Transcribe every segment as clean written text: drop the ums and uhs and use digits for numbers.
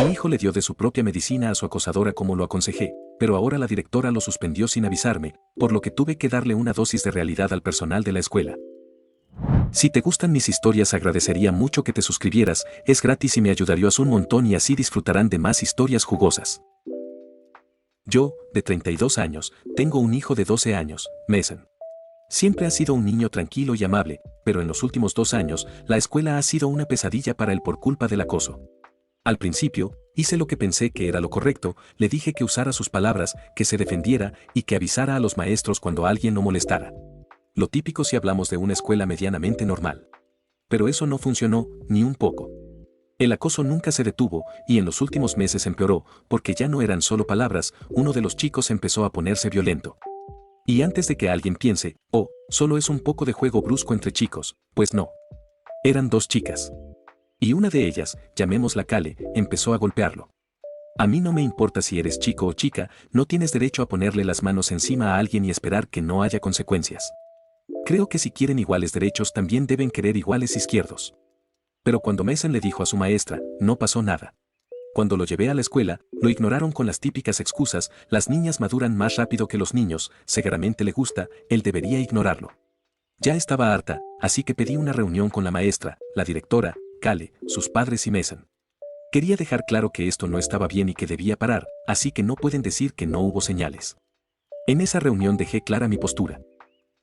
Mi hijo le dio de su propia medicina a su acosadora como lo aconsejé, pero ahora la directora lo suspendió sin avisarme, por lo que tuve que darle una dosis de realidad al personal de la escuela. Si te gustan mis historias, agradecería mucho que te suscribieras, es gratis y me ayudarías un montón y así disfrutarán de más historias jugosas. Yo, de 32 años, tengo un hijo de 12 años, Mason. Siempre ha sido un niño tranquilo y amable, pero en los últimos 2 años, la escuela ha sido una pesadilla para él por culpa del acoso. Al principio, hice lo que pensé que era lo correcto, le dije que usara sus palabras, que se defendiera y que avisara a los maestros cuando alguien lo molestara. Lo típico si hablamos de una escuela medianamente normal. Pero eso no funcionó, ni un poco. El acoso nunca se detuvo y en los últimos meses empeoró, porque ya no eran solo palabras, uno de los chicos empezó a ponerse violento. Y antes de que alguien piense, oh, solo es un poco de juego brusco entre chicos, pues no. Eran 2 chicas. Y una de ellas, llamémosla Kale, empezó a golpearlo. A mí no me importa si eres chico o chica, no tienes derecho a ponerle las manos encima a alguien y esperar que no haya consecuencias. Creo que si quieren iguales derechos también deben querer iguales izquierdos. Pero cuando Mason le dijo a su maestra, no pasó nada. Cuando lo llevé a la escuela, lo ignoraron con las típicas excusas, las niñas maduran más rápido que los niños, seguramente le gusta, él debería ignorarlo. Ya estaba harta, así que pedí una reunión con la maestra, la directora, Kale, sus padres y Mason. Quería dejar claro que esto no estaba bien y que debía parar, así que no pueden decir que no hubo señales. En esa reunión dejé clara mi postura.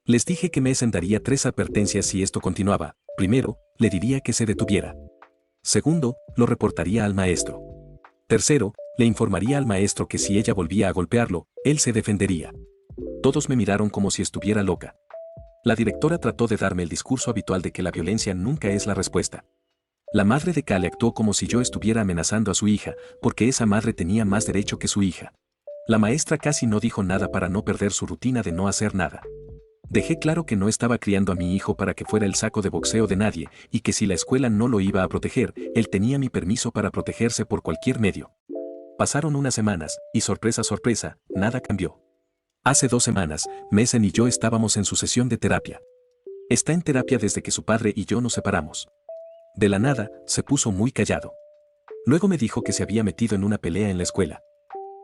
Les dije que Mason daría 3 advertencias si esto continuaba. Primero, le diría que se detuviera. Segundo, lo reportaría al maestro. Tercero, le informaría al maestro que si ella volvía a golpearlo, él se defendería. Todos me miraron como si estuviera loca. La directora trató de darme el discurso habitual de que la violencia nunca es la respuesta. La madre de Kale actuó como si yo estuviera amenazando a su hija, porque esa madre tenía más derecho que su hija. La maestra casi no dijo nada para no perder su rutina de no hacer nada. Dejé claro que no estaba criando a mi hijo para que fuera el saco de boxeo de nadie, y que si la escuela no lo iba a proteger, él tenía mi permiso para protegerse por cualquier medio. Pasaron unas semanas, y sorpresa sorpresa, nada cambió. Hace 2 semanas, Mason y yo estábamos en su sesión de terapia. Está en terapia desde que su padre y yo nos separamos. De la nada, se puso muy callado. Luego me dijo que se había metido en una pelea en la escuela.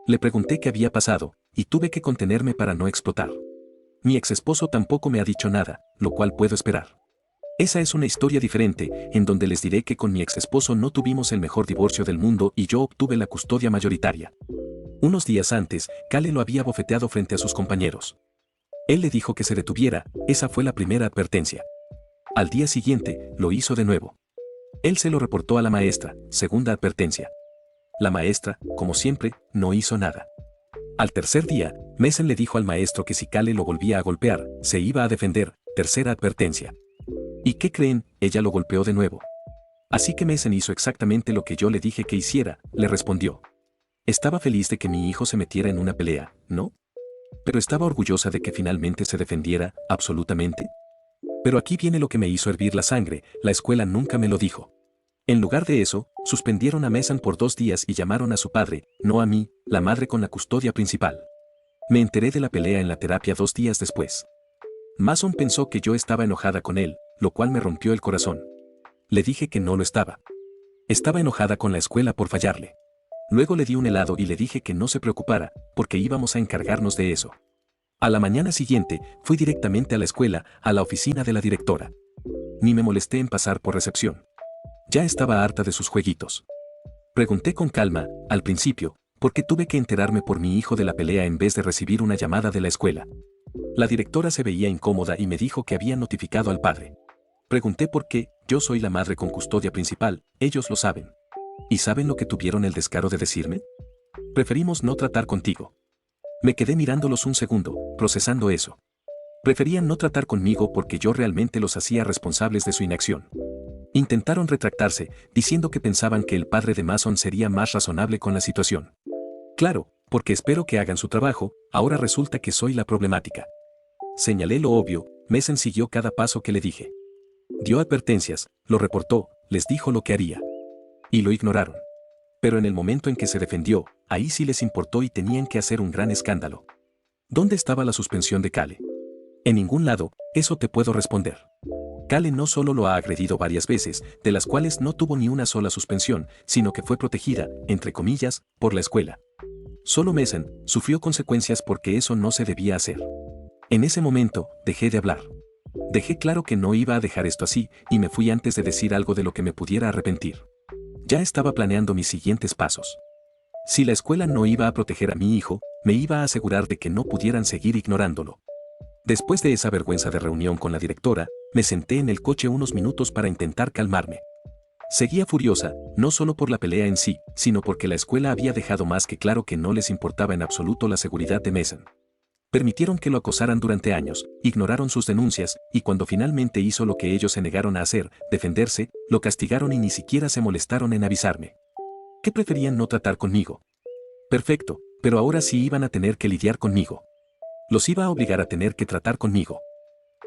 Le pregunté qué había pasado, y tuve que contenerme para no explotar. Mi exesposo tampoco me ha dicho nada, lo cual puedo esperar. Esa es una historia diferente, en donde les diré que con mi exesposo no tuvimos el mejor divorcio del mundo y yo obtuve la custodia mayoritaria. Unos días antes, Kale lo había bofeteado frente a sus compañeros. Él le dijo que se detuviera, esa fue la primera advertencia. Al día siguiente, lo hizo de nuevo. Él se lo reportó a la maestra, segunda advertencia. La maestra, como siempre, no hizo nada. Al tercer día, Mason le dijo al maestro que si Kale lo volvía a golpear, se iba a defender, tercera advertencia. ¿Y qué creen? Ella lo golpeó de nuevo. Así que Mason hizo exactamente lo que yo le dije que hiciera, le respondió. Estaba feliz de que mi hijo se metiera en una pelea, ¿no? Pero estaba orgullosa de que finalmente se defendiera, absolutamente. Pero aquí viene lo que me hizo hervir la sangre, la escuela nunca me lo dijo. En lugar de eso, suspendieron a Mason por 2 días y llamaron a su padre, no a mí, la madre con la custodia principal. Me enteré de la pelea en la terapia 2 días después. Mason pensó que yo estaba enojada con él, lo cual me rompió el corazón. Le dije que no lo estaba. Estaba enojada con la escuela por fallarle. Luego le di un helado y le dije que no se preocupara, porque íbamos a encargarnos de eso. A la mañana siguiente, fui directamente a la escuela, a la oficina de la directora. Ni me molesté en pasar por recepción. Ya estaba harta de sus jueguitos. Pregunté con calma, al principio, por qué tuve que enterarme por mi hijo de la pelea en vez de recibir una llamada de la escuela. La directora se veía incómoda y me dijo que había notificado al padre. Pregunté por qué, yo soy la madre con custodia principal, ellos lo saben. ¿Y saben lo que tuvieron el descaro de decirme? Preferimos no tratar contigo. Me quedé mirándolos un segundo, procesando eso. Preferían no tratar conmigo porque yo realmente los hacía responsables de su inacción. Intentaron retractarse, diciendo que pensaban que el padre de Mason sería más razonable con la situación. Claro, porque espero que hagan su trabajo, ahora resulta que soy la problemática. Señalé lo obvio, Mason siguió cada paso que le dije. Dio advertencias, lo reportó, les dijo lo que haría. Y lo ignoraron. Pero en el momento en que se defendió, ahí sí les importó y tenían que hacer un gran escándalo. ¿Dónde estaba la suspensión de Kale? En ningún lado, eso te puedo responder. Kale no solo lo ha agredido varias veces, de las cuales no tuvo ni una sola suspensión, sino que fue protegida, entre comillas, por la escuela. Solo Mason sufrió consecuencias porque eso no se debía hacer. En ese momento, dejé de hablar. Dejé claro que no iba a dejar esto así, y me fui antes de decir algo de lo que me pudiera arrepentir. Ya estaba planeando mis siguientes pasos. Si la escuela no iba a proteger a mi hijo, me iba a asegurar de que no pudieran seguir ignorándolo. Después de esa vergüenza de reunión con la directora, me senté en el coche unos minutos para intentar calmarme. Seguía furiosa, no solo por la pelea en sí, sino porque la escuela había dejado más que claro que no les importaba en absoluto la seguridad de Mason. Permitieron que lo acosaran durante años, ignoraron sus denuncias, y cuando finalmente hizo lo que ellos se negaron a hacer, defenderse, lo castigaron y ni siquiera se molestaron en avisarme. ¿Qué preferían no tratar conmigo? Perfecto, pero ahora sí iban a tener que lidiar conmigo. Los iba a obligar a tener que tratar conmigo.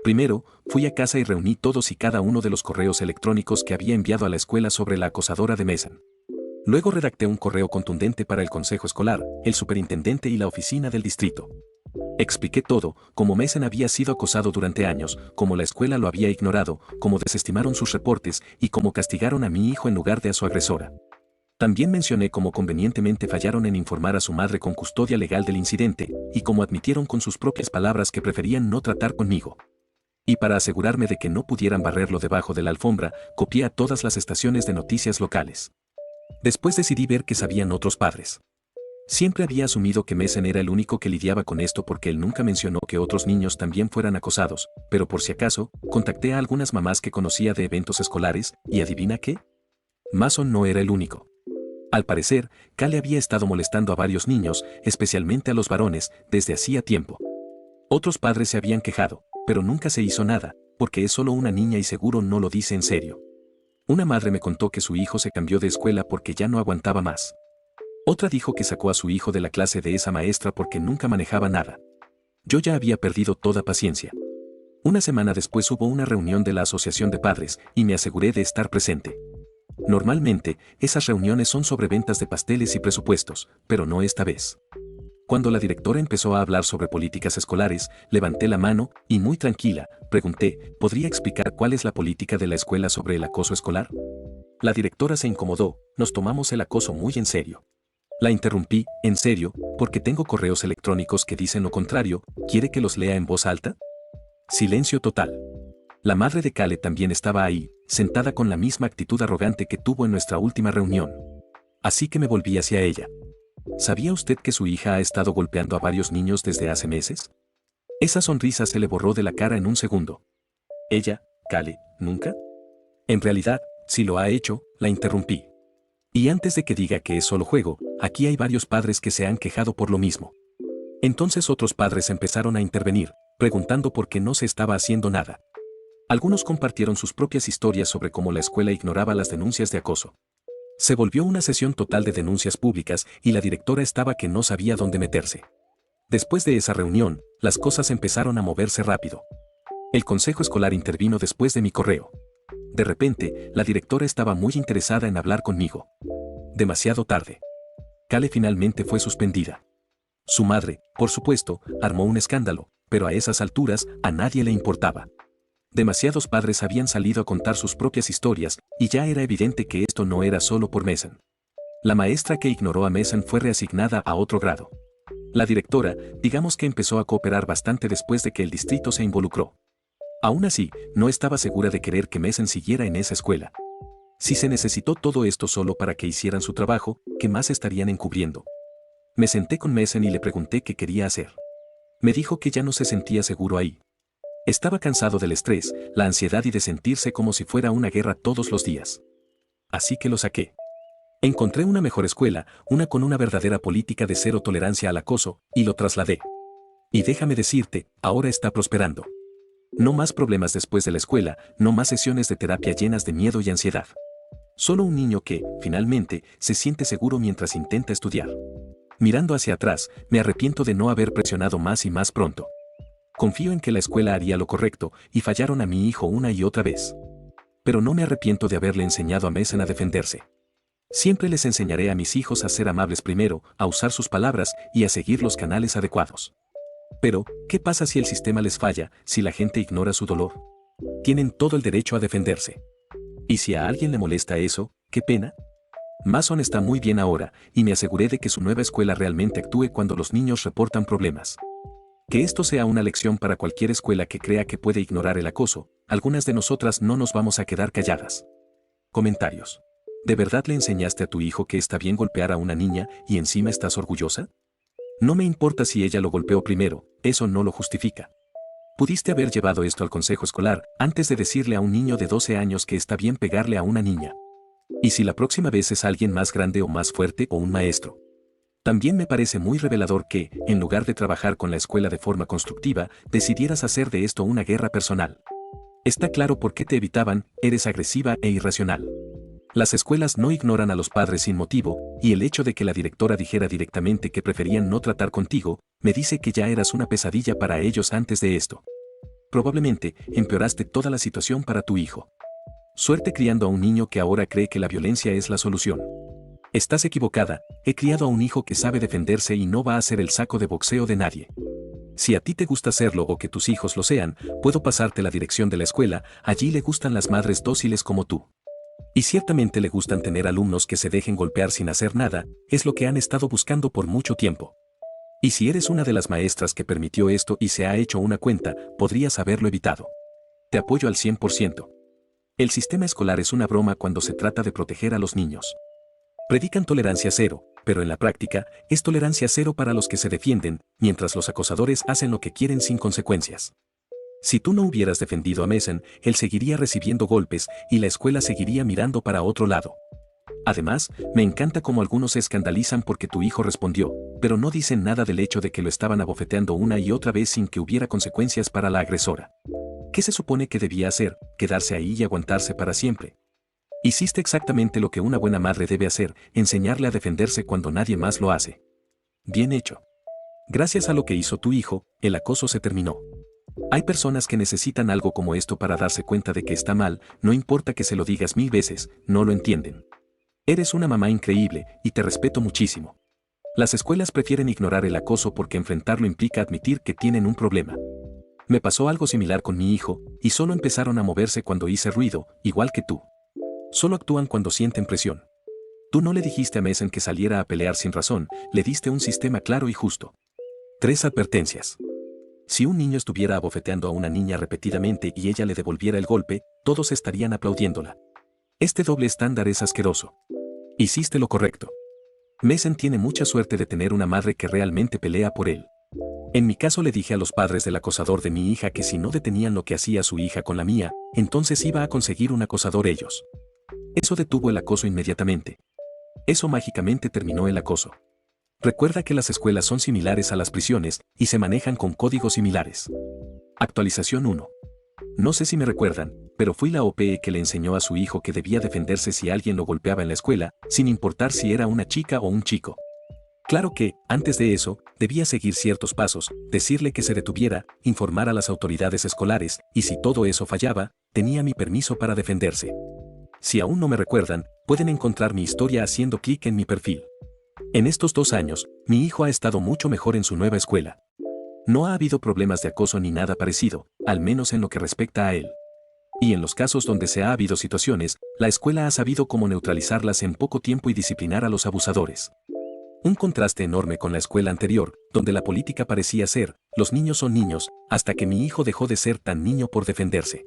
Primero, fui a casa y reuní todos y cada uno de los correos electrónicos que había enviado a la escuela sobre la acosadora de Mason. Luego redacté un correo contundente para el consejo escolar, el superintendente y la oficina del distrito. Expliqué todo, cómo Mason había sido acosado durante años, cómo la escuela lo había ignorado, cómo desestimaron sus reportes y cómo castigaron a mi hijo en lugar de a su agresora. También mencioné cómo convenientemente fallaron en informar a su madre con custodia legal del incidente, y cómo admitieron con sus propias palabras que preferían no tratar conmigo. Y para asegurarme de que no pudieran barrerlo debajo de la alfombra, copié a todas las estaciones de noticias locales. Después decidí ver qué sabían otros padres. Siempre había asumido que Mason era el único que lidiaba con esto porque él nunca mencionó que otros niños también fueran acosados, pero por si acaso, contacté a algunas mamás que conocía de eventos escolares, y ¿adivina qué? Mason no era el único. Al parecer, Kale había estado molestando a varios niños, especialmente a los varones, desde hacía tiempo. Otros padres se habían quejado, pero nunca se hizo nada, porque es solo una niña y seguro no lo dice en serio. Una madre me contó que su hijo se cambió de escuela porque ya no aguantaba más. Otra dijo que sacó a su hijo de la clase de esa maestra porque nunca manejaba nada. Yo ya había perdido toda paciencia. Una semana después hubo una reunión de la asociación de padres y me aseguré de estar presente. Normalmente, esas reuniones son sobre ventas de pasteles y presupuestos, pero no esta vez. Cuando la directora empezó a hablar sobre políticas escolares, levanté la mano y muy tranquila, pregunté, ¿podría explicar cuál es la política de la escuela sobre el acoso escolar? La directora se incomodó, nos tomamos el acoso muy en serio. La interrumpí, ¿en serio? Porque tengo correos electrónicos que dicen lo contrario, ¿quiere que los lea en voz alta? Silencio total. La madre de Kale también estaba ahí, sentada con la misma actitud arrogante que tuvo en nuestra última reunión. Así que me volví hacia ella. ¿Sabía usted que su hija ha estado golpeando a varios niños desde hace meses? Esa sonrisa se le borró de la cara en un segundo. Ella, Kale, ¿nunca? En realidad, si lo ha hecho, la interrumpí. Y antes de que diga que es solo juego, aquí hay varios padres que se han quejado por lo mismo. Entonces otros padres empezaron a intervenir, preguntando por qué no se estaba haciendo nada. Algunos compartieron sus propias historias sobre cómo la escuela ignoraba las denuncias de acoso. Se volvió una sesión total de denuncias públicas y la directora estaba que no sabía dónde meterse. Después de esa reunión, las cosas empezaron a moverse rápido. El consejo escolar intervino después de mi correo. De repente, la directora estaba muy interesada en hablar conmigo. Demasiado tarde. Kale finalmente fue suspendida. Su madre, por supuesto, armó un escándalo, pero a esas alturas a nadie le importaba. Demasiados padres habían salido a contar sus propias historias, y ya era evidente que esto no era solo por Mason. La maestra que ignoró a Mason fue reasignada a otro grado. La directora, digamos que empezó a cooperar bastante después de que el distrito se involucró. Aún así, no estaba segura de querer que Mason siguiera en esa escuela. Si se necesitó todo esto solo para que hicieran su trabajo, ¿qué más estarían encubriendo? Me senté con Mason y le pregunté qué quería hacer. Me dijo que ya no se sentía seguro ahí. Estaba cansado del estrés, la ansiedad y de sentirse como si fuera una guerra todos los días. Así que lo saqué. Encontré una mejor escuela, una con una verdadera política de cero tolerancia al acoso, y lo trasladé. Y déjame decirte, ahora está prosperando. No más problemas después de la escuela, no más sesiones de terapia llenas de miedo y ansiedad. Solo un niño que, finalmente, se siente seguro mientras intenta estudiar. Mirando hacia atrás, me arrepiento de no haber presionado más y más pronto. Confío en que la escuela haría lo correcto y fallaron a mi hijo una y otra vez. Pero no me arrepiento de haberle enseñado a Mason a defenderse. Siempre les enseñaré a mis hijos a ser amables primero, a usar sus palabras y a seguir los canales adecuados. Pero, ¿qué pasa si el sistema les falla, si la gente ignora su dolor? Tienen todo el derecho a defenderse. Y si a alguien le molesta eso, qué pena. Mason está muy bien ahora, y me aseguré de que su nueva escuela realmente actúe cuando los niños reportan problemas. Que esto sea una lección para cualquier escuela que crea que puede ignorar el acoso. Algunas de nosotras no nos vamos a quedar calladas. Comentarios. ¿De verdad le enseñaste a tu hijo que está bien golpear a una niña y encima estás orgullosa? No me importa si ella lo golpeó primero, eso no lo justifica. Pudiste haber llevado esto al consejo escolar antes de decirle a un niño de 12 años que está bien pegarle a una niña. ¿Y si la próxima vez es alguien más grande o más fuerte o un maestro? También me parece muy revelador que, en lugar de trabajar con la escuela de forma constructiva, decidieras hacer de esto una guerra personal. Está claro por qué te evitaban, eres agresiva e irracional. Las escuelas no ignoran a los padres sin motivo, y el hecho de que la directora dijera directamente que preferían no tratar contigo, me dice que ya eras una pesadilla para ellos antes de esto. Probablemente, empeoraste toda la situación para tu hijo. Suerte criando a un niño que ahora cree que la violencia es la solución. Estás equivocada, he criado a un hijo que sabe defenderse y no va a ser el saco de boxeo de nadie. Si a ti te gusta hacerlo o que tus hijos lo sean, puedo pasarte la dirección de la escuela, allí le gustan las madres dóciles como tú. Y ciertamente le gustan tener alumnos que se dejen golpear sin hacer nada, es lo que han estado buscando por mucho tiempo. Y si eres una de las maestras que permitió esto y se ha hecho una cuenta, podrías haberlo evitado. Te apoyo al 100%. El sistema escolar es una broma cuando se trata de proteger a los niños. Predican tolerancia cero, pero en la práctica, es tolerancia cero para los que se defienden, mientras los acosadores hacen lo que quieren sin consecuencias. Si tú no hubieras defendido a Mason, él seguiría recibiendo golpes y la escuela seguiría mirando para otro lado. Además, me encanta cómo algunos se escandalizan porque tu hijo respondió, pero no dicen nada del hecho de que lo estaban abofeteando una y otra vez sin que hubiera consecuencias para la agresora. ¿Qué se supone que debía hacer? ¿Quedarse ahí y aguantarse para siempre? Hiciste exactamente lo que una buena madre debe hacer, enseñarle a defenderse cuando nadie más lo hace. Bien hecho. Gracias a lo que hizo tu hijo, el acoso se terminó. Hay personas que necesitan algo como esto para darse cuenta de que está mal, no importa que se lo digas 1000 veces, no lo entienden. Eres una mamá increíble y te respeto muchísimo. Las escuelas prefieren ignorar el acoso porque enfrentarlo implica admitir que tienen un problema. Me pasó algo similar con mi hijo, y solo empezaron a moverse cuando hice ruido, igual que tú. Solo actúan cuando sienten presión. Tú no le dijiste a Mason que saliera a pelear sin razón, le diste un sistema claro y justo. 3 advertencias. Si un niño estuviera abofeteando a una niña repetidamente y ella le devolviera el golpe, todos estarían aplaudiéndola. Este doble estándar es asqueroso. Hiciste lo correcto. Mason tiene mucha suerte de tener una madre que realmente pelea por él. En mi caso le dije a los padres del acosador de mi hija que si no detenían lo que hacía su hija con la mía, entonces iba a conseguir un acosador ellos. Eso detuvo el acoso inmediatamente. Eso mágicamente terminó el acoso. Recuerda que las escuelas son similares a las prisiones y se manejan con códigos similares. Actualización 1. No sé si me recuerdan, pero fui la OPE que le enseñó a su hijo que debía defenderse si alguien lo golpeaba en la escuela, sin importar si era una chica o un chico. Claro que, antes de eso, debía seguir ciertos pasos, decirle que se detuviera, informar a las autoridades escolares, y si todo eso fallaba, tenía mi permiso para defenderse. Si aún no me recuerdan, pueden encontrar mi historia haciendo clic en mi perfil. En estos 2 años, mi hijo ha estado mucho mejor en su nueva escuela. No ha habido problemas de acoso ni nada parecido, al menos en lo que respecta a él. Y en los casos donde se ha habido situaciones, la escuela ha sabido cómo neutralizarlas en poco tiempo y disciplinar a los abusadores. Un contraste enorme con la escuela anterior, donde la política parecía ser, los niños son niños, hasta que mi hijo dejó de ser tan niño por defenderse.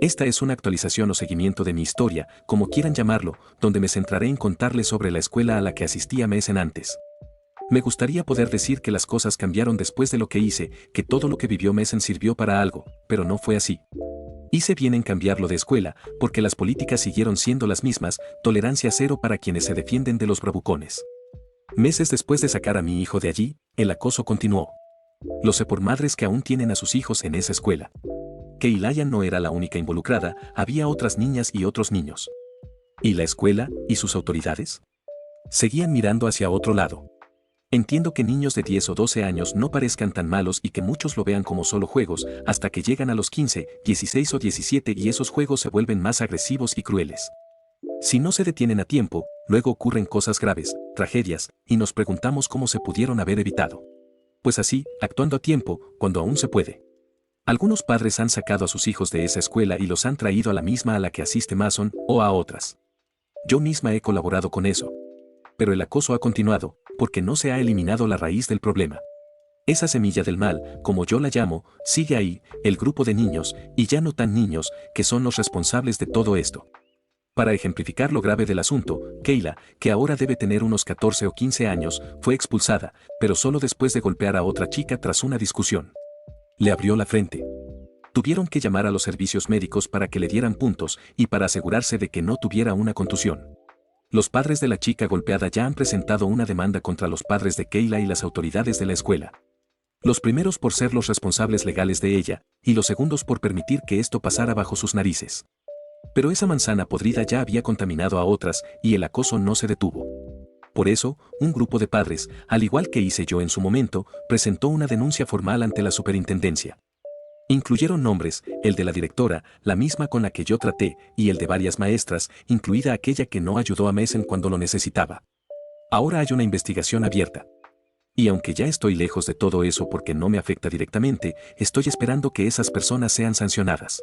Esta es una actualización o seguimiento de mi historia, como quieran llamarlo, donde me centraré en contarles sobre la escuela a la que asistía meses antes. Me gustaría poder decir que las cosas cambiaron después de lo que hice, que todo lo que vivió Mason sirvió para algo, pero no fue así. Hice bien en cambiarlo de escuela, porque las políticas siguieron siendo las mismas, tolerancia cero para quienes se defienden de los bravucones. Meses después de sacar a mi hijo de allí, el acoso continuó. Lo sé por madres que aún tienen a sus hijos en esa escuela. Que Ilaya no era la única involucrada, había otras niñas y otros niños. ¿Y la escuela, y sus autoridades? Seguían mirando hacia otro lado. Entiendo que niños de 10 o 12 años no parezcan tan malos y que muchos lo vean como solo juegos, hasta que llegan a los 15, 16 o 17 y esos juegos se vuelven más agresivos y crueles. Si no se detienen a tiempo, luego ocurren cosas graves, tragedias, y nos preguntamos cómo se pudieron haber evitado. Pues así, actuando a tiempo, cuando aún se puede. Algunos padres han sacado a sus hijos de esa escuela y los han traído a la misma a la que asiste Mason o a otras. Yo misma he colaborado con eso. Pero el acoso ha continuado, porque no se ha eliminado la raíz del problema. Esa semilla del mal, como yo la llamo, sigue ahí, el grupo de niños, y ya no tan niños, que son los responsables de todo esto. Para ejemplificar lo grave del asunto, Kayla, que ahora debe tener unos 14 o 15 años, fue expulsada, pero solo después de golpear a otra chica tras una discusión. Le abrió la frente. Tuvieron que llamar a los servicios médicos para que le dieran puntos y para asegurarse de que no tuviera una contusión. Los padres de la chica golpeada ya han presentado una demanda contra los padres de Kayla y las autoridades de la escuela. Los primeros por ser los responsables legales de ella, y los segundos por permitir que esto pasara bajo sus narices. Pero esa manzana podrida ya había contaminado a otras, y el acoso no se detuvo. Por eso, un grupo de padres, al igual que hice yo en su momento, presentó una denuncia formal ante la superintendencia. Incluyeron nombres, el de la directora, la misma con la que yo traté, y el de varias maestras, incluida aquella que no ayudó a Mason cuando lo necesitaba. Ahora hay una investigación abierta. Y aunque ya estoy lejos de todo eso porque no me afecta directamente, estoy esperando que esas personas sean sancionadas.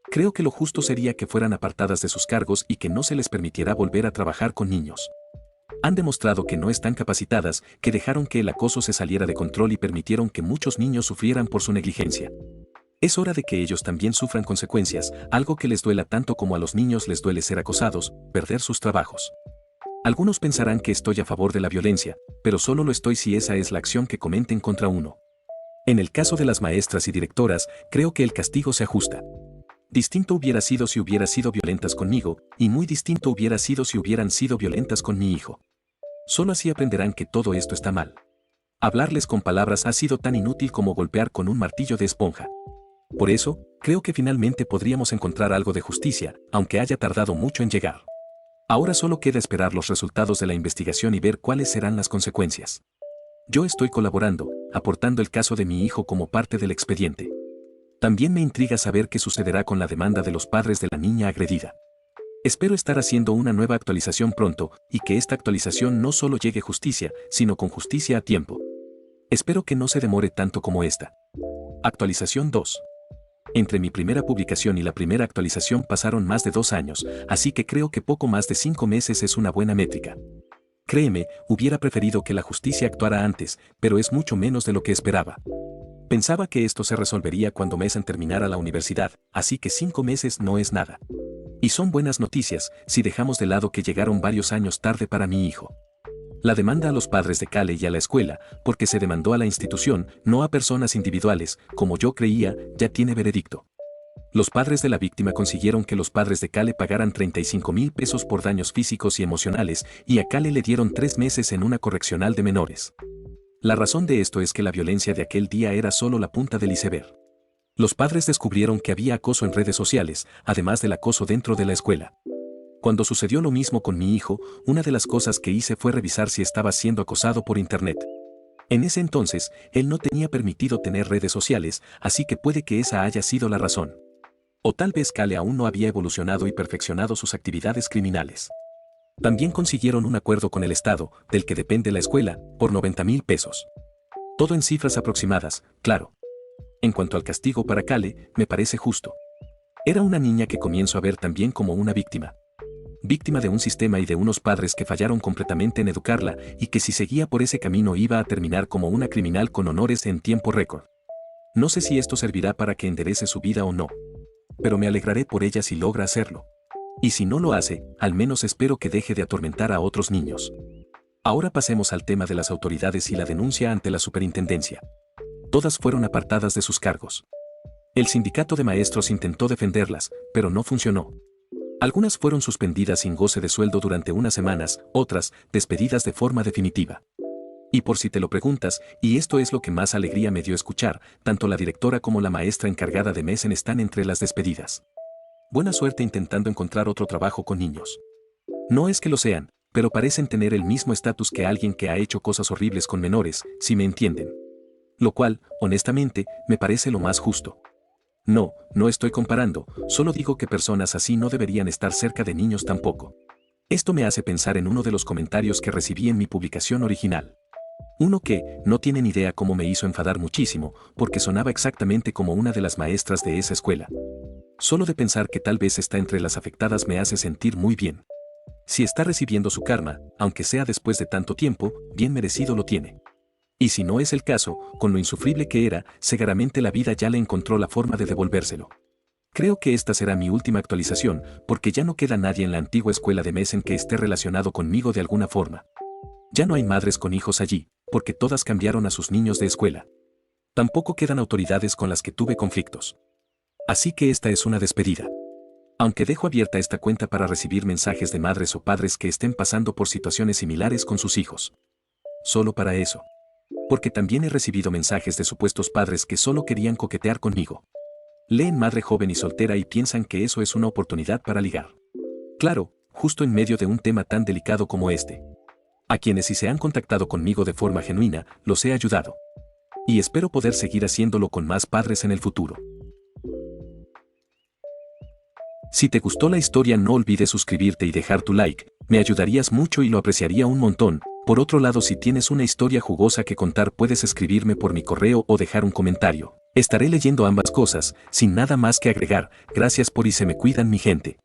Creo que lo justo sería que fueran apartadas de sus cargos y que no se les permitiera volver a trabajar con niños. Han demostrado que no están capacitadas, que dejaron que el acoso se saliera de control y permitieron que muchos niños sufrieran por su negligencia. Es hora de que ellos también sufran consecuencias, algo que les duela tanto como a los niños les duele ser acosados, perder sus trabajos. Algunos pensarán que estoy a favor de la violencia, pero solo lo estoy si esa es la acción que cometen contra uno. En el caso de las maestras y directoras, creo que el castigo se ajusta. Distinto hubiera sido si hubiera sido violentas conmigo, y muy distinto hubiera sido si hubieran sido violentas con mi hijo. Solo así aprenderán que todo esto está mal. Hablarles con palabras ha sido tan inútil como golpear con un martillo de esponja. Por eso, creo que finalmente podríamos encontrar algo de justicia, aunque haya tardado mucho en llegar. Ahora solo queda esperar los resultados de la investigación y ver cuáles serán las consecuencias. Yo estoy colaborando, aportando el caso de mi hijo como parte del expediente. También me intriga saber qué sucederá con la demanda de los padres de la niña agredida. Espero estar haciendo una nueva actualización pronto, y que esta actualización no solo llegue justicia, sino con justicia a tiempo. Espero que no se demore tanto como esta. Actualización 2. Entre mi primera publicación y la primera actualización pasaron más de 2 años, así que creo que poco más de 5 meses es una buena métrica. Créeme, hubiera preferido que la justicia actuara antes, pero es mucho menos de lo que esperaba. Pensaba que esto se resolvería cuando Mason terminara la universidad, así que 5 meses no es nada. Y son buenas noticias, si dejamos de lado que llegaron varios años tarde para mi hijo. La demanda a los padres de Cale y a la escuela, porque se demandó a la institución, no a personas individuales, como yo creía, ya tiene veredicto. Los padres de la víctima consiguieron que los padres de Cale pagaran 35,000 pesos por daños físicos y emocionales, y a Cale le dieron 3 meses en una correccional de menores. La razón de esto es que la violencia de aquel día era solo la punta del iceberg. Los padres descubrieron que había acoso en redes sociales, además del acoso dentro de la escuela. Cuando sucedió lo mismo con mi hijo, una de las cosas que hice fue revisar si estaba siendo acosado por internet. En ese entonces, él no tenía permitido tener redes sociales, así que puede que esa haya sido la razón. O tal vez Cale aún no había evolucionado y perfeccionado sus actividades criminales. También consiguieron un acuerdo con el Estado, del que depende la escuela, por 90,000 pesos. Todo en cifras aproximadas, claro. En cuanto al castigo para Cale, me parece justo. Era una niña que comienzo a ver también como una víctima. Víctima de un sistema y de unos padres que fallaron completamente en educarla y que si seguía por ese camino iba a terminar como una criminal con honores en tiempo récord. No sé si esto servirá para que enderece su vida o no. Pero me alegraré por ella si logra hacerlo. Y si no lo hace, al menos espero que deje de atormentar a otros niños. Ahora pasemos al tema de las autoridades y la denuncia ante la superintendencia. Todas fueron apartadas de sus cargos. El sindicato de maestros intentó defenderlas, pero no funcionó. Algunas fueron suspendidas sin goce de sueldo durante unas semanas, otras, despedidas de forma definitiva. Y por si te lo preguntas, y esto es lo que más alegría me dio escuchar, tanto la directora como la maestra encargada de Mason están entre las despedidas. Buena suerte intentando encontrar otro trabajo con niños. No es que lo sean, pero parecen tener el mismo estatus que alguien que ha hecho cosas horribles con menores, si me entienden. Lo cual, honestamente, me parece lo más justo. No estoy comparando, solo digo que personas así no deberían estar cerca de niños tampoco. Esto me hace pensar en uno de los comentarios que recibí en mi publicación original. Uno que, no tienen idea cómo me hizo enfadar muchísimo, porque sonaba exactamente como una de las maestras de esa escuela. Solo de pensar que tal vez está entre las afectadas me hace sentir muy bien. Si está recibiendo su karma, aunque sea después de tanto tiempo, bien merecido lo tiene. Y si no es el caso, con lo insufrible que era, seguramente la vida ya le encontró la forma de devolvérselo. Creo que esta será mi última actualización, porque ya no queda nadie en la antigua escuela de Mesen que esté relacionado conmigo de alguna forma. Ya no hay madres con hijos allí, porque todas cambiaron a sus niños de escuela. Tampoco quedan autoridades con las que tuve conflictos. Así que esta es una despedida. Aunque dejo abierta esta cuenta para recibir mensajes de madres o padres que estén pasando por situaciones similares con sus hijos. Solo para eso. Porque también he recibido mensajes de supuestos padres que solo querían coquetear conmigo. Leen madre joven y soltera y piensan que eso es una oportunidad para ligar. Claro, justo en medio de un tema tan delicado como este. A quienes sí se han contactado conmigo de forma genuina, los he ayudado. Y espero poder seguir haciéndolo con más padres en el futuro. Si te gustó la historia no olvides suscribirte y dejar tu like, me ayudarías mucho y lo apreciaría un montón. Por otro lado, si tienes una historia jugosa que contar puedes escribirme por mi correo o dejar un comentario. Estaré leyendo ambas cosas, sin nada más que agregar. Gracias por y se me cuidan mi gente.